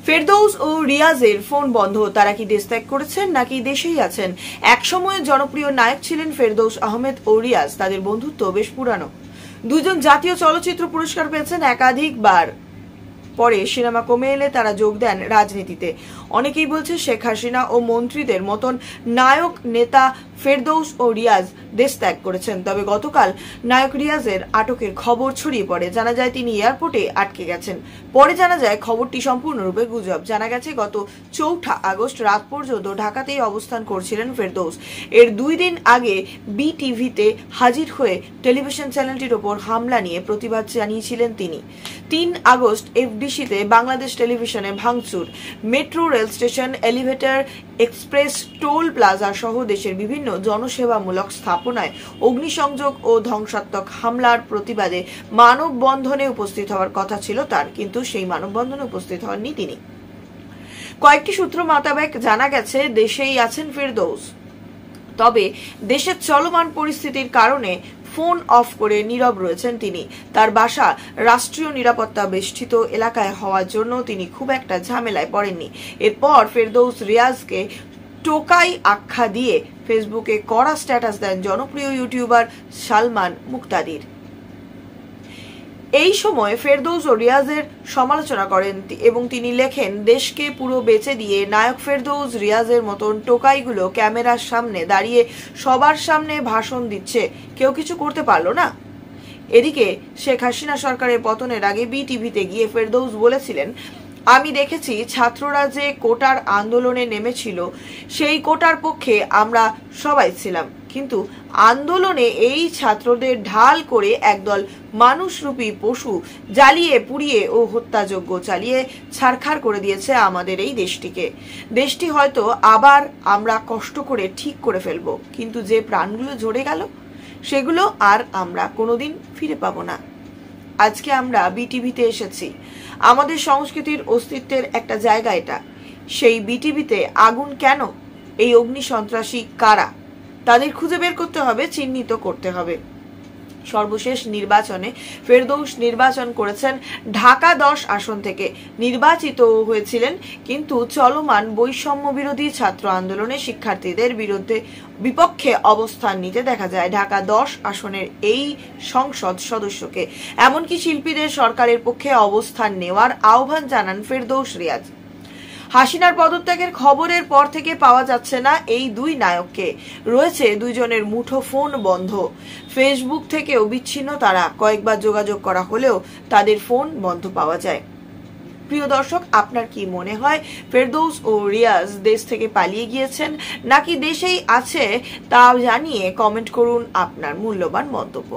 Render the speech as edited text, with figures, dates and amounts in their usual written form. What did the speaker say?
ফেরদৌস ও রিয়াজের ফোন বন্ধ, তারা কি দেশ ত্যাগ করেছেন নাকি দেশেই আছেন? একসময়ের জনপ্রিয় নায়ক ছিলেন ফেরদৌস আহমেদ ও রিয়াজ। তাদের বন্ধুত্ব বেশ পুরানো। দুজন জাতীয় চলচ্চিত্র পুরস্কার পেয়েছেন একাধিকবার। পরে সিনেমা কমে এলে তারা যোগ দেন রাজনীতিতে। অনেকেই বলছে শেখ হাসিনা ও মন্ত্রীদের মতন নায়ক নেতা ফেরদৌস ও রিয়াজ দেশ ত্যাগ করেছেন। তবে গতকাল নায়ক রিয়াজের আটকের খবর ছড়িয়ে পড়ে। জানা যায় তিনি এয়ারপোর্টে আটকে গেছেন। পরে জানা যায় খবরটি সম্পূর্ণরূপে গুজব। জানা গেছে গত 4 আগস্ট রাত পর্যন্ত ঢাকাতেই অবস্থান করছিলেন ফেরদৌস। এর 2 দিন আগে বিটিভিতে হাজির হয়ে টেলিভিশন চ্যানেলটির ওপর হামলা নিয়ে প্রতিবাদ জানিয়েছিলেন তিনি। 3 আগস্ট এফডিসিতে বাংলাদেশ টেলিভিশনে ভাঙচুর, metro rail station, elevator, express, toll plaza সহ দেশের বিভিন্ন জনসেবামূলক স্থাপনায় অগ্নিসংযোগ ও ধ্বংসাত্মক হামলার প্রতিবাদে মানববন্ধনে উপস্থিত হওয়ার কথা ছিল তার, কিন্তু সেই মানববন্ধনে উপস্থিত হননি তিনি। কয়েকটি সূত্র মোতাবেক জানা গেছে দেশেই আছেন ফেরদৌস, তবে দেশের চলমান পরিস্থিতির কারণে ফোন অফ করে নীরব রয়েছেন তিনি। তার বাসা রাষ্ট্রীয় নিরাপত্তা বেষ্টিত এলাকায় হওয়ার জন্য তিনি খুব একটা ঝামেলায় পড়েননি। এরপর ফেরদৌস রিয়াজকে টোকাই আখ্যা দিয়ে ফেসবুকে কড়া স্ট্যাটাস দেন জনপ্রিয় ইউটিউবার সালমান মুক্তাদির। এই সময় ফেরদৌস ও রিয়াজের সমালোচনা করেন এবং তিনি লেখেন, দেশকে পুরো বেচে দিয়ে নায়ক ফেরদৌস রিয়াজের মতন টোকাইগুলো ক্যামেরার সামনে দাঁড়িয়ে সবার সামনে ভাষণ দিচ্ছে, কেউ কিছু করতে পারলো না। এদিকে শেখ হাসিনা সরকারের পতনের আগে বিটিভিতে গিয়ে ফেরদৌস বলেছিলেন, আমি দেখেছি ছাত্ররা যে কোটার আন্দোলনে নেমেছিল সেই কোটার পক্ষে আমরা সবাই ছিলাম, কিন্তু আন্দোলনে এই ছাত্রদের ঢাল করে একদল মানুষরূপী পশু জ্বালিয়ে পুড়িয়ে ও হত্যাযজ্ঞ চালিয়ে ছারখার করে দিয়েছে আমাদের এই দেশটিকে। দেশটি হয়তো আবার আমরা কষ্ট করে ঠিক করে ফেলবো, কিন্তু যে প্রাণগুলো ঝরে গেল সেগুলো আর আমরা কোনোদিন ফিরে পাবো না। আজকে আমরা বিটিভিতে এসেছি, আমাদের সংস্কৃতির অস্তিত্বের একটা জায়গা এটা। সেই বিটিভিতে আগুন কেন? এই অগ্নি সন্ত্রাসী কারা? তাদের খুঁজে বের করতে হবে, চিহ্নিত করতে হবে। সর্বশেষ নির্বাচনে ফেরদৌস নির্বাচন করেছেন ঢাকা 10 আসন থেকে, নির্বাচিত হয়েছিলেন, কিন্তু চলমান বৈষম্য বিরোধী ছাত্র আন্দোলনে শিক্ষার্থীদের বিপক্ষে অবস্থান নিতে দেখা যায় ঢাকা 10 আসনের এই সংসদ সদস্যকে। এমনকি শিল্পীদের সরকারের পক্ষে অবস্থান নেওয়ার আহ্বান জানান ফেরদৌস রিয়াজ। হাসিনার পদত্যাগের খবরের পর থেকে পাওয়া যাচ্ছে না এই দুই নায়ককে। রয়েছে দুইজনের মুঠো ফোন বন্ধ, ফেসবুক থেকেও বিচ্ছিন্ন তারা। কয়েকবার যোগাযোগ করা হলেও তাদের ফোন বন্ধ পাওয়া যায়। প্রিয় দর্শক, আপনার কি মনে হয় ফেরদৌস ও রিয়াজ দেশ থেকে পালিয়ে গিয়েছেন নাকি দেশেই আছে? তা জানিয়ে কমেন্ট করুন আপনার মূল্যবান মন্তব্য।